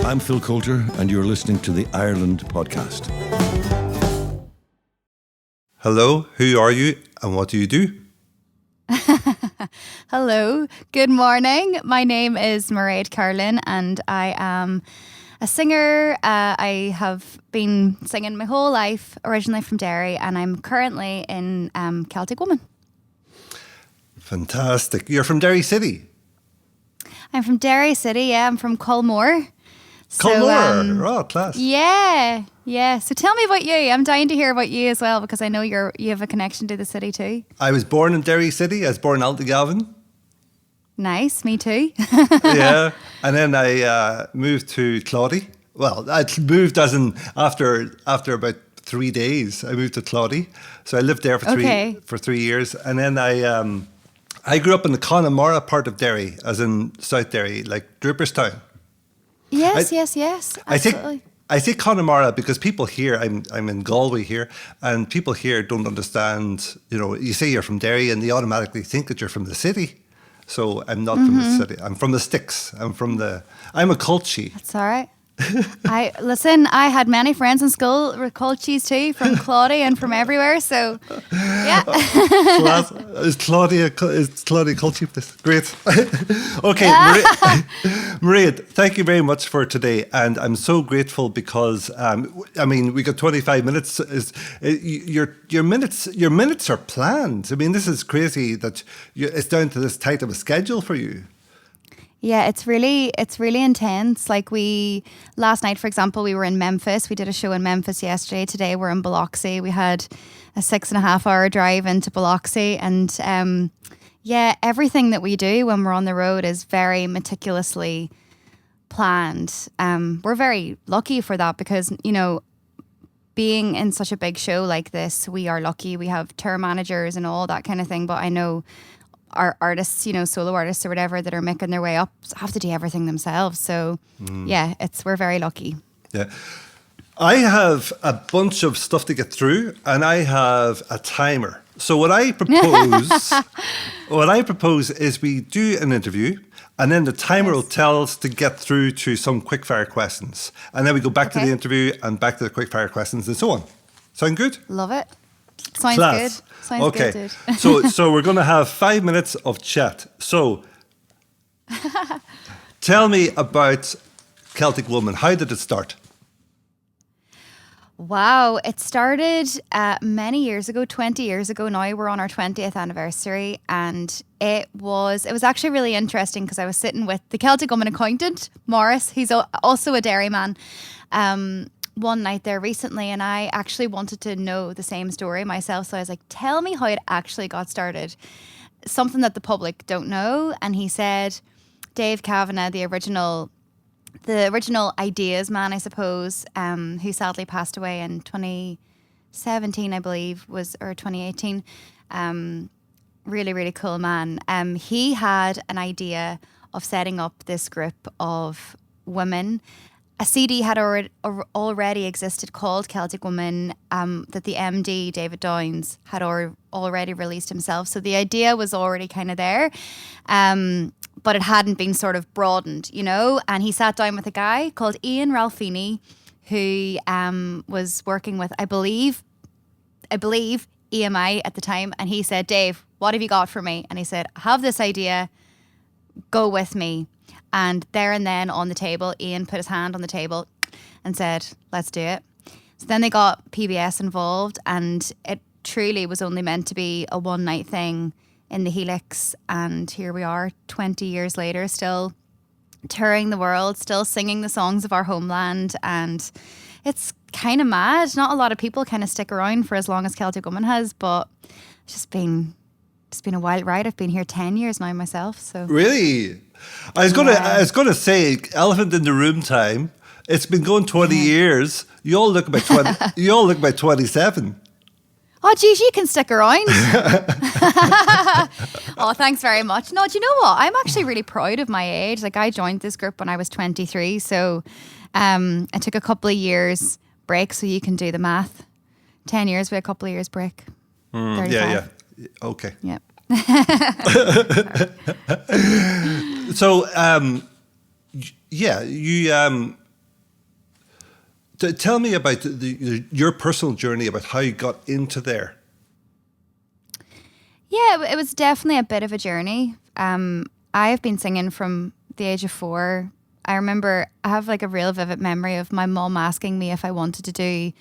I'm Phil Coulter, and you're listening to the Ireland Podcast. Hello, who are you and what do you do? Hello, good morning. My name is Mairéad Carlin and I am a singer. I have been singing my whole life, originally from Derry, and I'm currently in Celtic Woman. Fantastic. You're from Derry City? I'm from Derry City, yeah. I'm from Culmore. Culmore, oh, class. Yeah. So tell me about you. I'm dying to hear about you as well because I know you have a connection to the city too. I was born in Derry City. I was born in Altagalvin. Nice, me too. Yeah, and then I moved to Claudy. Well, I moved as in after about 3 days. I moved to Claudy, so I lived there for 3 years, and then I grew up in the Connemara part of Derry, as in South Derry, like Drooperstown. Yes. Absolutely. I say Connemara because people here, I'm in Galway here, and people here don't understand. You know, you say you're from Derry, and they automatically think that you're from the city. So I'm not from the city. I'm from the sticks. I'm a culchie. That's all right. I had many friends in school with culchies too, from Claudy and from everywhere. So, yeah. Is Claudia culchie? Great. Okay, Mairéad, thank you very much for today, and I'm so grateful because we got 25 minutes. Your minutes are planned. I mean, this is crazy that it's down to this tight of a schedule for you. Yeah, it's really intense. Like last night, for example, we were in Memphis. We did a show in Memphis yesterday. Today we're in Biloxi. We had a 6.5 hour drive into Biloxi. And everything that we do when we're on the road is very meticulously planned. We're very lucky for that because, you know, being in such a big show like this, we are lucky. We have tour managers and all that kind of thing. But I know our artists, you know, solo artists or whatever that are making their way up have to do everything themselves. So we're very lucky. Yeah. I have a bunch of stuff to get through and I have a timer. So what I propose is we do an interview and then the timer will tell us to get through to some quickfire questions. And then we go back to the interview and back to the quickfire questions and so on. Sound good? Love it. Sounds Class. good. Sounds good, dude. So we're going to have 5 minutes of chat. So tell me about Celtic Woman. How did it start? Wow, it started many years ago, 20 years ago now. We're on our 20th anniversary, and it was actually really interesting because I was sitting with the Celtic Woman accountant, Morris. He's also a Derry man. One night there recently, and I actually wanted to know the same story myself. So I was like, tell me how it actually got started. Something that the public don't know. And he said, Dave Kavanagh, the original ideas man, I suppose, who sadly passed away in 2017, I believe, or 2018. Really, really cool man. He had an idea of setting up this group of women. A CD had already existed called Celtic Woman that the MD, David Downs, had already released himself. So the idea was already kind of there, but it hadn't been sort of broadened, you know. And he sat down with a guy called Ian Ralphini who was working with, I believe, EMI at the time. And he said, Dave, what have you got for me? And he said, I have this idea, go with me. And there and then on the table, Ian put his hand on the table and said, let's do it. So then they got PBS involved, and it truly was only meant to be a one night thing in the Helix. And here we are 20 years later, still touring the world, still singing the songs of our homeland. And it's kind of mad. Not a lot of people kind of stick around for as long as Celtic Woman has, but it's been a wild ride. I've been here 10 years now myself. So really? I was gonna say elephant in the room time. It's been going 20 years. You all look about 20. You all look about 27. Oh, geez, you can stick around. Oh, thanks very much. No, do you know what? I'm actually really proud of my age. Like, I joined this group when I was 23, so I took a couple of years break. So you can do the math. 10 years with a couple of years break. 35. Yeah. Okay. Yep. So, Tell me about your personal journey, about how you got into there. Yeah, it was definitely a bit of a journey. I've been singing from the age of 4. I remember I have like a real vivid memory of my mum asking me if I wanted to do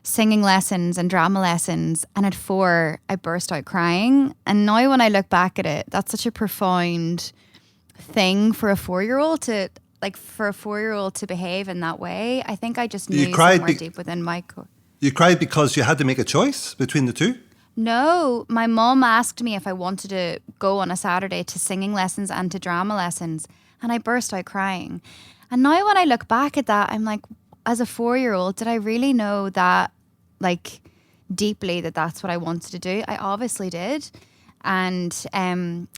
singing lessons and drama lessons, and at 4 I burst out crying. And now when I look back at it, that's such a profound thing for a 4-year-old to behave in that way. I think I just knew somewhere deep within my core. You cried because you had to make a choice between the two? No, my mum asked me if I wanted to go on a Saturday to singing lessons and to drama lessons, and I burst out crying. And now when I look back at that, I'm like, as a 4-year-old, did I really know that, like, deeply that that's what I wanted to do? I obviously did. And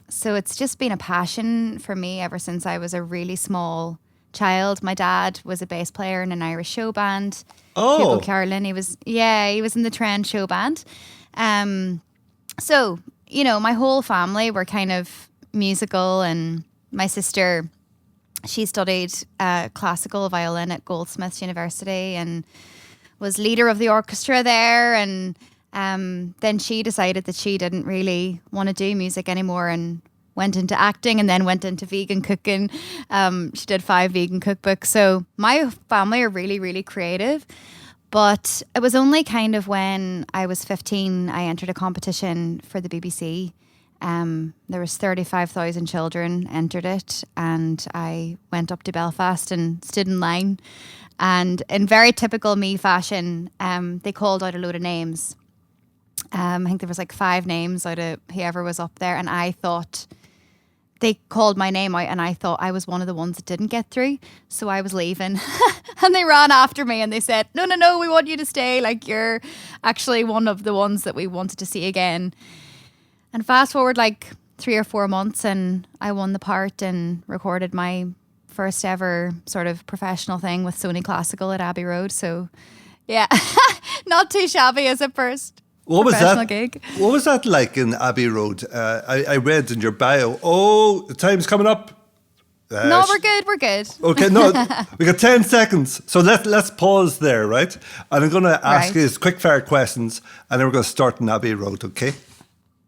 so it's just been a passion for me ever since I was a really small child. My dad was a bass player in an Irish show band. Oh. Hugo Carlin. He was in the Trend Showband. So, you know, my whole family were kind of musical, and my sister, she studied classical violin at Goldsmiths University and was leader of the orchestra there. And then she decided that she didn't really want to do music anymore and went into acting, and then went into vegan cooking. She did 5 vegan cookbooks. So my family are really, really creative. But it was only kind of when I was 15, I entered a competition for the BBC. There was 35,000 children entered it, and I went up to Belfast and stood in line. And in very typical me fashion, they called out a load of names. I think there was like 5 names out of whoever was up there, and I thought they called my name out, and I thought I was one of the ones that didn't get through. So I was leaving and they ran after me and they said, no, we want you to stay. Like, you're actually one of the ones that we wanted to see again. And fast forward like 3 or 4 months, and I won the part and recorded my first ever sort of professional thing with Sony Classical at Abbey Road. So yeah, not too shabby as a first. What was that? Gig. What was that like in Abbey Road? I read in your bio, the time's coming up. No, we're good. Okay, no, we got 10 seconds. So let's pause there, right? And I'm going to ask you quick fire questions, and then we're going to start in Abbey Road, okay?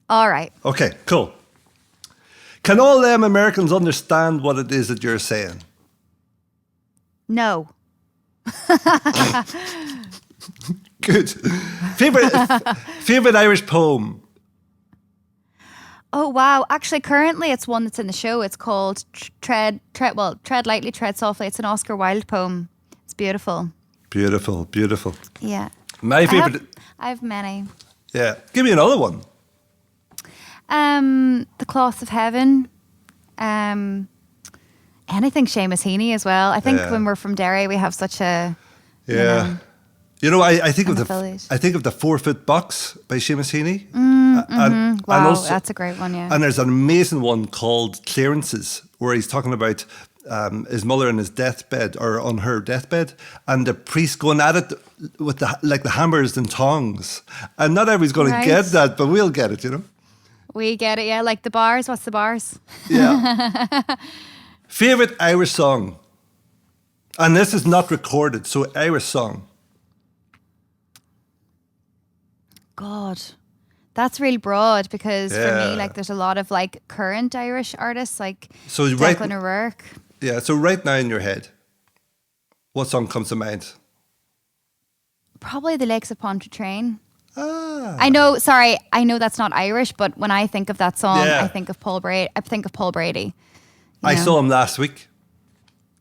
All right. Okay, cool. Can all them Americans understand what it is that you're saying? No. Good. Favorite Irish poem? Oh, wow. Actually, currently it's one that's in the show. It's called Tread Lightly, Tread Softly. It's an Oscar Wilde poem. It's beautiful. Beautiful, beautiful. Yeah. My favorite. I have many. Yeah. Give me another one. The Cloth of Heaven. Anything Seamus Heaney as well. I think when we're from Derry, we have such a You know, I think of the 4-foot box by Seamus Heaney. Wow, and also, that's a great one. Yeah. And there's an amazing one called Clearances, where he's talking about his mother on his deathbed, or on her deathbed, and the priest going at it with the hammers and tongs. And not everybody's going to get that, but we'll get it. You know. We get it, yeah. Like the bars. What's the bars? Yeah. Favorite Irish song, and this is not recorded, so Irish song. God, that's really broad, because for me, like, there's a lot of like current Irish artists, like Declan O'Rourke. Yeah, so right now in your head, what song comes to mind? Probably The Lakes of Pontchartrain. Ah. I know that's not Irish, but when I think of that song, I think of Paul Brady. I saw him last week.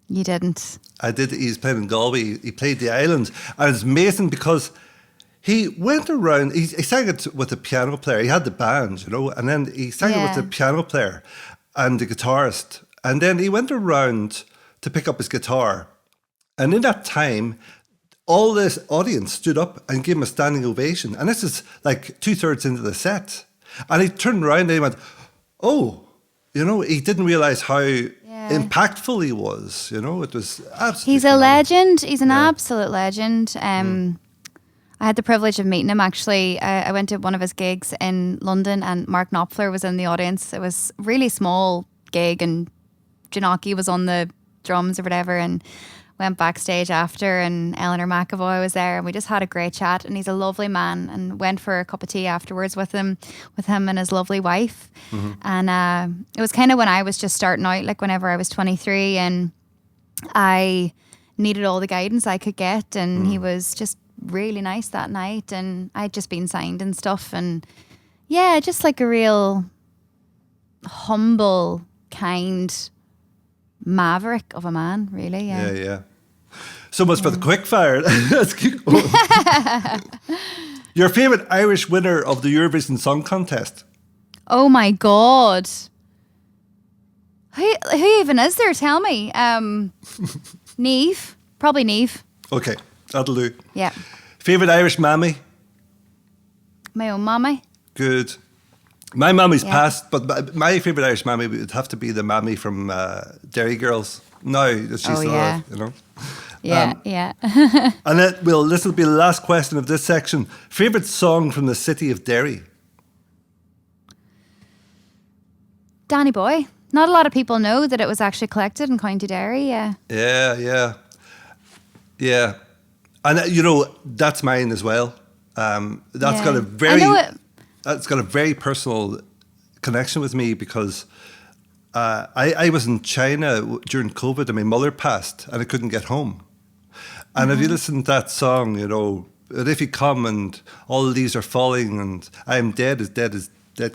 You didn't. I did. He's playing in Galway. He played the island, and it's amazing because he went around. He sang it with a piano player. He had the band, you know, and then he sang it with the piano player and the guitarist, and then he went around to pick up his guitar, and in that time, all this audience stood up and gave him a standing ovation. And this is like 2/3 into the set. And he turned around and he went, oh, you know, he didn't realise how impactful he was. You know, it was absolutely He's a legend. He's an absolute legend. I had the privilege of meeting him, actually. I went to one of his gigs in London, and Mark Knopfler was in the audience. It was a really small gig, and Janaki was on the drums or whatever. And went backstage after, and Eleanor McEvoy was there, and we just had a great chat. And he's a lovely man, and went for a cup of tea afterwards with him and his lovely wife. And it was kind of when I was just starting out, like whenever I was 23, and I needed all the guidance I could get, and he was just really nice that night, and I'd just been signed and stuff, and yeah, just like a real humble, kind maverick of a man, really. Yeah. So much for the quick fire. Let's keep going. Your favourite Irish winner of the Eurovision Song Contest? Oh my God. Who even is there? Tell me. Niamh. Probably Niamh. Okay, that'll do. Yeah. Favourite Irish mammy? My own mammy. Good. My mammy's passed, but my favourite Irish mammy would have to be the mammy from Derry Girls. No, she's still alive, you know. Yeah. And this will be the last question of this section. Favourite song from the city of Derry? Danny Boy. Not a lot of people know that it was actually collected in County Derry. Yeah. And that's mine as well. That's got a very personal connection with me, because I was in China during COVID, and my mother passed and I couldn't get home. And if you listen to that song, but if you come and all of these are falling and I am dead as dead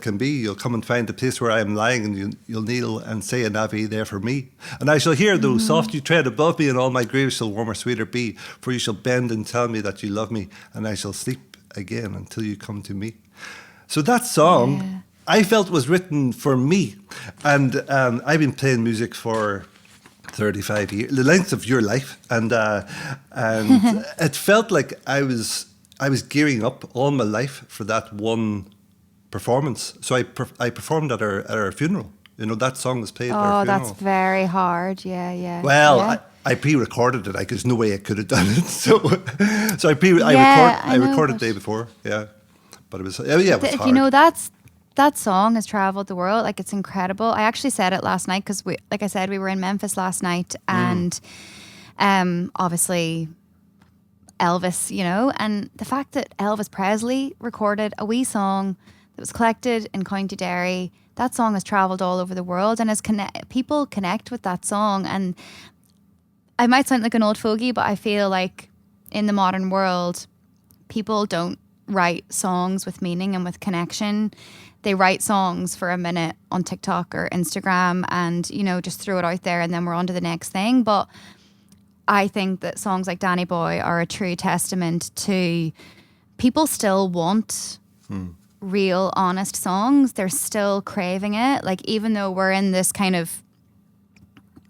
can be, you'll come and find the place where I am lying, and you'll kneel and say an Ave there for me. And I shall hear, though soft you tread above me, and all my graves shall warmer, sweeter be, for you shall bend and tell me that you love me, and I shall sleep again until you come to me. So that song, I felt was written for me. And I've been playing music for 35 years, the length of your life. And it felt like I was gearing up all my life for that one performance. So I performed at our funeral. That song was played at our funeral. Oh, that's very hard. Yeah. Well, I pre-recorded it. There's no way I could have done it. So I recorded the day before. Yeah, but it was hard. That song has traveled the world. Like, it's incredible. I actually said it last night because, like I said, we were in Memphis last night, and obviously Elvis, and the fact that Elvis Presley recorded a wee song that was collected in County Derry. That song has travelled all over the world, and people connect with that song. And I might sound like an old fogey, but I feel like in the modern world, people don't write songs with meaning and with connection. They write songs for a minute on TikTok or Instagram and, just throw it out there, and then we're on to the next thing. But I think that songs like Danny Boy are a true testament to people still want real, honest songs. They're still craving it. Like, even though we're in this kind of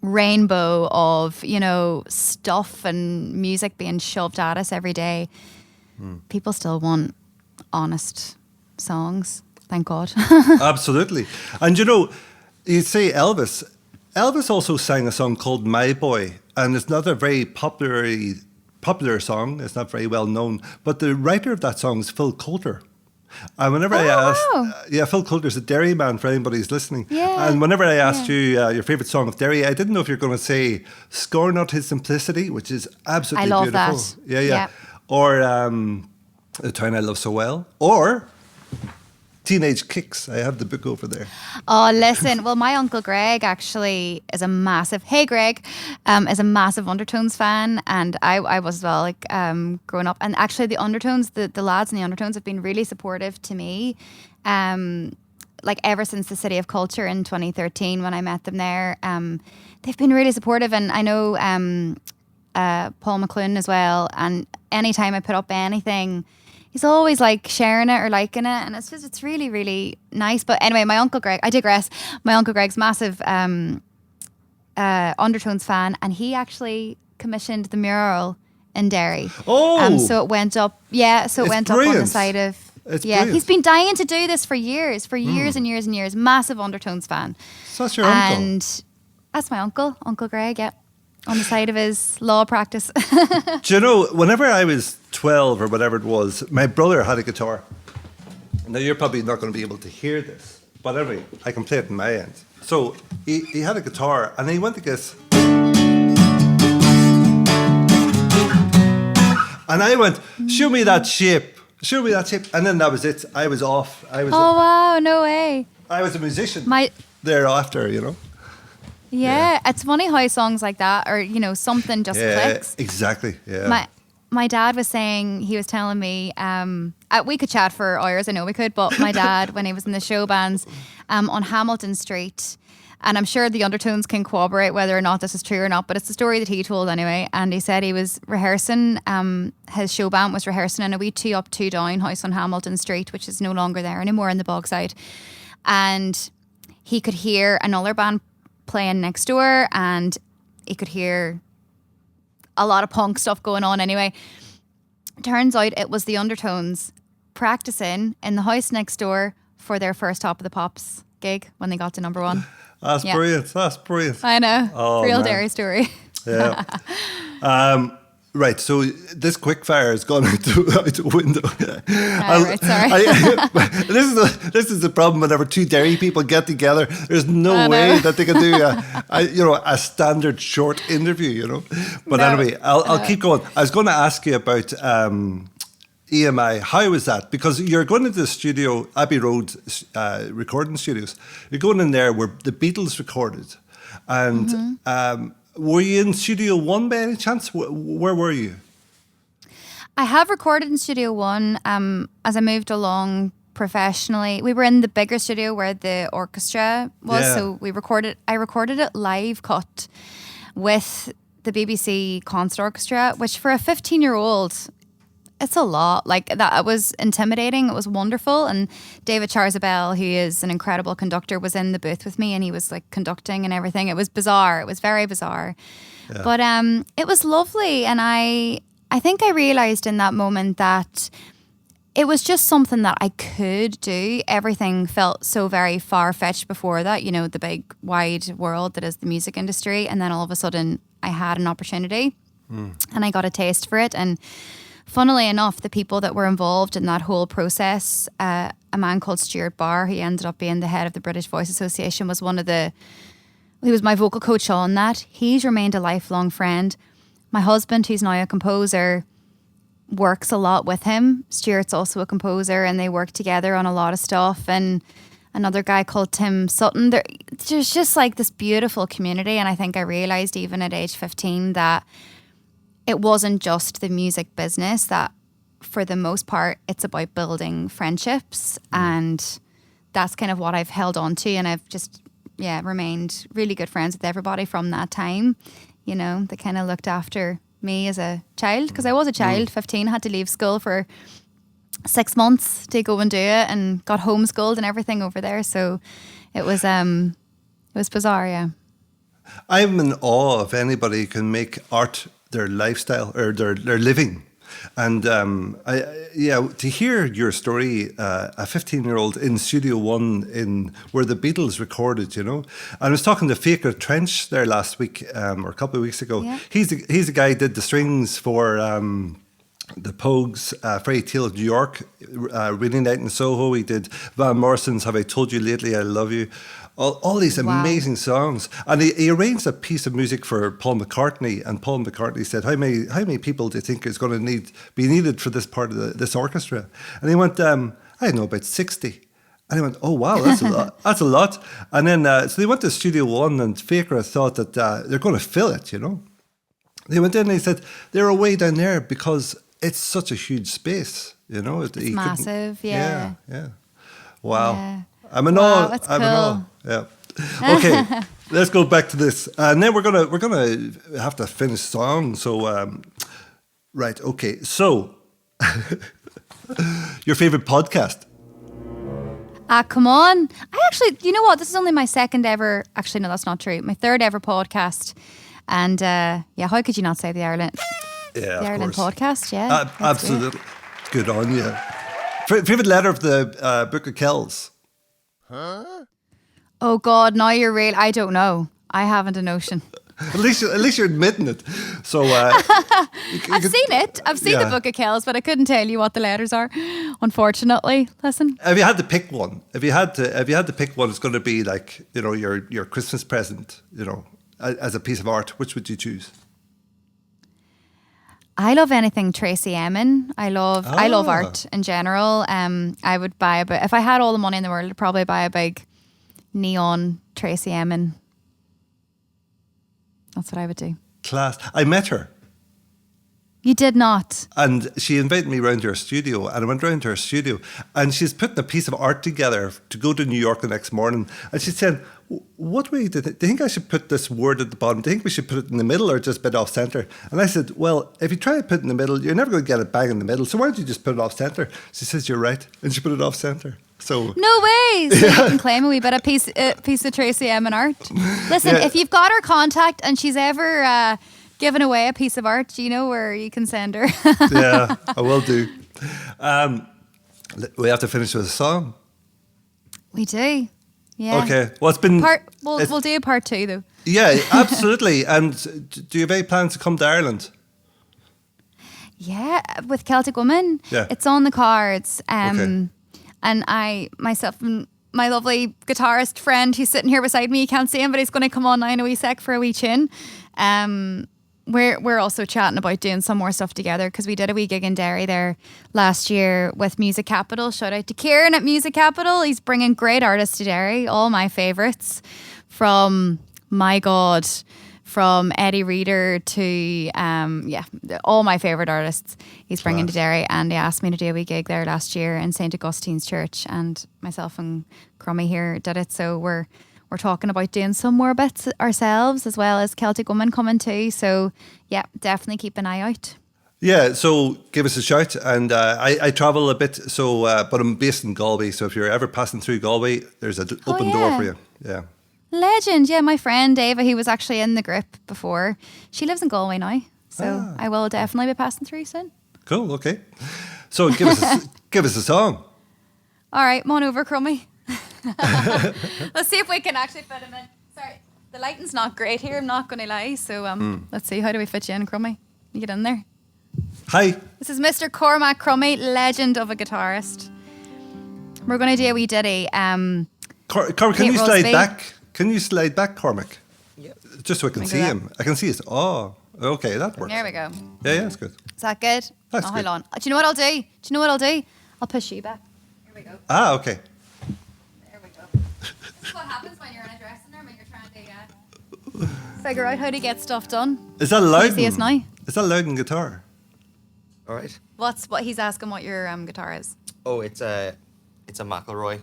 rainbow of, stuff and music being shoved at us every day, people still want honest songs. Thank God. Absolutely. And you say Elvis. Elvis also sang a song called My Boy, and it's not a very popular song. It's not very well known, but the writer of that song is Phil Coulter. And whenever I asked, Phil Coulter's a Derry man for anybody who's listening. Yeah. And whenever I asked you your favourite song of Derry, I didn't know if you're going to say "Scorn Not His Simplicity," which is absolutely beautiful. I love that. Yeah. Or "The Town I Love So Well," or Teenage Kicks. I have the book over there. Oh, listen. Well, my Uncle Greg actually is a massive Undertones fan, and I was as well, like, growing up. And actually, the Undertones, the lads in the Undertones have been really supportive to me, like ever since the City of Culture in 2013 when I met them there. They've been really supportive, and I know Paul McCloone as well. And anytime I put up anything, he's always like sharing it or liking it, and it's really, really nice. But anyway, my Uncle Greg, I digress. My Uncle Greg's massive Undertones fan, and he actually commissioned the mural in Derry. Oh, so it went up. Yeah, so it went brilliant. Up on the side of. It's brilliant. He's been dying to do this for years and years and years. Massive Undertones fan. So that's your uncle, and that's my uncle, Uncle Greg. Yeah. On the side of his law practice. Do you know, whenever I was 12 or whatever it was, my brother had a guitar. Now, you're probably not going to be able to hear this, but anyway, I can play it in my end. So he had a guitar, and he went to get... And I went, show me that shape. Show me that shape. And then that was it. I was off. Oh, wow. No way. I was a musician My thereafter, you know. Yeah, it's funny how songs like that, or something just clicks. Exactly. Yeah. My dad was saying, he was telling me, we could chat for hours, I know we could, but my dad, when he was in the show bands on Hamilton Street, and I'm sure the Undertones can corroborate whether or not this is true or not, but it's the story that he told anyway. And he said he was rehearsing, his show band was rehearsing in a wee 2 up, 2 down house on Hamilton Street, which is no longer there anymore in the Bogside. And he could hear another band playing next door, and he could hear a lot of punk stuff going on anyway. Turns out it was the Undertones practising in the house next door for their first Top of the Pops gig when they got to number 1. That's brilliant. That's brilliant. I know. Real man. Derry story. Yeah. Right, so this quickfire has gone out the window. Right, sorry. This is the problem whenever 2 Derry people get together. There's no way that they can do a standard short interview, But anyway, I'll keep going. I was going to ask you about EMI. How was that? Because you're going into the studio, Abbey Road recording studios. You're going in there where the Beatles recorded, and. Were you in Studio One by any chance? Where were you? I have recorded in Studio One as I moved along professionally. We were in the bigger studio where the orchestra was, so I recorded it live cut with the BBC Concert Orchestra, which for a 15-year-old, it's a lot. Like that, it was intimidating. It was wonderful. And David Charzabel, who is an incredible conductor, was in the booth with me, and he was like conducting and everything. It was bizarre. It was very bizarre. Yeah. But it was lovely. And I think I realised in that moment that it was just something that I could do. Everything felt so very far-fetched before that, the big wide world that is the music industry. And then all of a sudden I had an opportunity and I got a taste for it. And funnily enough, the people that were involved in that whole process, a man called Stuart Barr, who ended up being the head of the British Voice Association, he was my vocal coach on that. He's remained a lifelong friend. My husband, who's now a composer, works a lot with him. Stuart's also a composer, and they work together on a lot of stuff. And another guy called Tim Sutton. There's just like this beautiful community. And I think I realised even at age 15 that it wasn't just the music business, that for the most part, it's about building friendships. And that's kind of what I've held on to. And I've just, remained really good friends with everybody from that time. They kind of looked after me as a child, because I was a child, 15, had to leave school for 6 months to go and do it, and got homeschooled and everything over there. So it was bizarre, yeah. I'm in awe of anybody who can make art their lifestyle or their living. And to hear your story, a 15-year-old in Studio One where the Beatles recorded, And I was talking to Fiachra Trench there last week or a couple of weeks ago. Yeah. He's the guy who did the strings for the Pogues, Fairy Tale of New York, Reading Night in Soho. He did Van Morrison's Have I Told You Lately I Love You. All these amazing songs. And he arranged a piece of music for Paul McCartney, and Paul McCartney said, how many people do you think is going to be needed for this part of this orchestra? And he went, I don't know, about 60. And he went, oh, wow, that's a lot. That's a lot. And then, so they went to Studio One, and Fiachra thought that they're going to fill it, They went in and they said, they're way down there because it's such a huge space, It's massive, yeah. Wow. Yeah. I'm in awe. awe. That's I'm cool. in awe. Yeah. Okay, let's go back to this, and then we're gonna have to finish song. So, right. Okay. So, your favorite podcast? Come on. I actually, you know what? This is only my second ever. Actually, no, that's not true. My third ever podcast. And how could you not say the Ireland? Yeah, the Ireland podcast. Yeah, absolutely. Good on you. Favorite letter of the Book of Kells? Huh? Oh God, now you're real. I don't know. I haven't a notion. At least you're admitting it. So I've seen it. I've seen the Book of Kells, but I couldn't tell you what the letters are. Unfortunately, listen. If you had to pick one, it's going to be like your Christmas present. As a piece of art, which would you choose? I love anything Tracy Emin. I love art in general. I would buy if I had all the money in the world, I'd probably buy a big neon Tracy Emin. That's what I would do. Class. I met her. You did not. And she invited me round to her studio, and I went round to her studio, and she's putting a piece of art together to go to New York the next morning. And she said, what way do you think I should put this word at the bottom? Do you think we should put it in the middle or just a bit off centre? And I said, well, if you try to put it in the middle, you're never going to get it bang in the middle. So why don't you just put it off centre? She says, you're right. And she put it off centre. So no way. So you can claim a wee bit of piece of Tracy Emin art. Listen, if you've got her contact and she's ever given away a piece of art, you know where you can send her. Yeah, I will do. We have to finish with a song. We do. Yeah. Okay. Well, it's been... We'll do a part 2 though. Yeah, absolutely. And do you have any plans to come to Ireland? Yeah, with Celtic Woman. Yeah. It's on the cards. Okay. And myself and my lovely guitarist friend who's sitting here beside me, you can't see him, but he's going to come on now in a wee sec for a wee tune. We're also chatting about doing some more stuff together because we did a wee gig in Derry there last year with Music Capital. Shout out to Kieran at Music Capital. He's bringing great artists to Derry, all my favourites, from Eddie Reader to all my favourite artists he's bringing to Derry. And he asked me to do a wee gig there last year in St. Augustine's Church, and myself and Crummey here did it. So we're talking about doing some more bits ourselves, as well as Celtic Woman coming too. So yeah, definitely keep an eye out. Yeah, so give us a shout. And I travel a bit, so but I'm based in Galway. So if you're ever passing through Galway, there's an open door for you. Yeah. Legend. Yeah, my friend Éabha, who was actually in the group before, she lives in Galway now. So I will definitely be passing through soon. Cool, okay. So give us a song. All right, come on over, Crummey. Let's see if we can actually fit him in. Sorry, the lighting's not great here, I'm not going to lie. So let's see, how do we fit you in, Crummey? You get in there. Hi. This is Mr. Cormac Crummey, legend of a guitarist. We're going to do a wee ditty. Cormac, can you slide back? Can you slide back, Cormac? Yeah. Just so I can see him. I can see his. Oh, okay, that works. There we go. Yeah, it's good. Is that good? That's good. Hold on. Do you know what I'll do? I'll push you back. Here we go. Ah, okay. There we go. That's what happens when you're in a dressing room and you're trying to figure out how to get stuff done. Is that Loudon? See us now? Is that Loudon guitar? All right. What he's asking what your guitar is. Oh, it's a McElroy,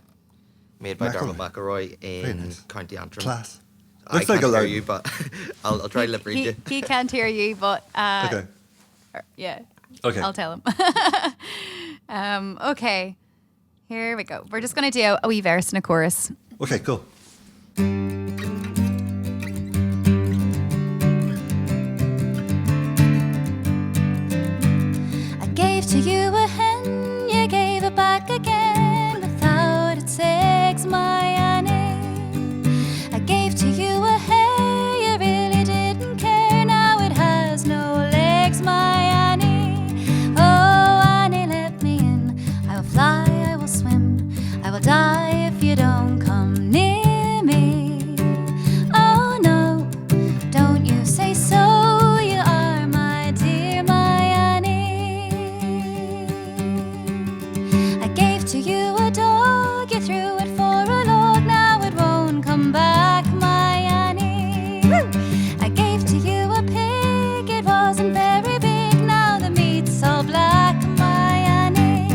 made by Dermot McElroy in County Antrim. Class. I Looks like can't a hear Loudon. you, but I'll try to lip read you. He can't hear you, but Okay. yeah. Okay. I'll tell him. Okay. Here we go. We're just gonna do a wee verse and a chorus. Okay, cool. I gave to you a hen, you gave it back again without its eggs, my Annie. I gave to you a hay, you really didn't care. Now it has no legs, my Annie. Oh, Annie, let me in. I will fly, I will swim, I will die if you don't come near me. Oh no, don't you say so. You are my dear, my Annie. I gave to you a dog, you threw it for a log. Now it won't come back, my Annie. I gave to you a pig, it wasn't very big. Now the meat's all black, my Annie.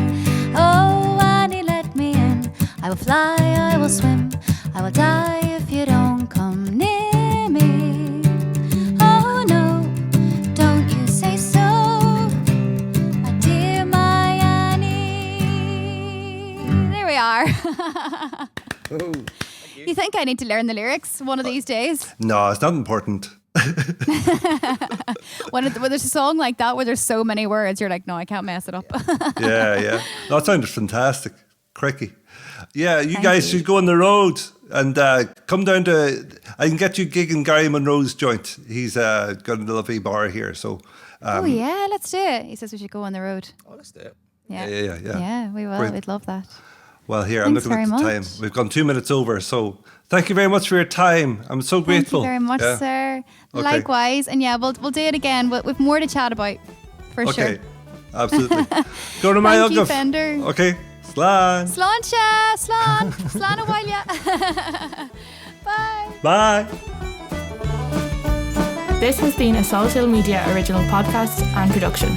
Oh, Annie, let me in. I will fly, I will swim, I will die if you don't come near me. Oh no, don't you say so, my dear, my Annie. There we are. Oh, You think I need to learn the lyrics one of these days? No, it's not important. When there's a song like that where there's so many words, you're like, no, I can't mess it up. Yeah. No, it sounded fantastic. Crikey. Yeah, you Thank guys you. should go on the road and come down to... I can get you gigging Gary Monroe's joint. He's got a lovely bar here, so... Oh yeah, let's do it. He says we should go on the road. oh, let's do it. Yeah. Yeah. Yeah, we will. Great. We'd love that. Well, here, I'm Thanks looking at the very time. much. We've gone 2 minutes over, so thank you very much for your time. I'm so grateful. Thank you very much, Yeah. sir. Okay. Likewise. And yeah, we'll do it again. We've more to chat about. For Okay, sure. absolutely. Go to my Thank you, Ugaf. Fender. Okay, slán. Slán se, slán. Slán a bhaile. Bye. Bye. This has been a Salt Hill Media original podcast and production.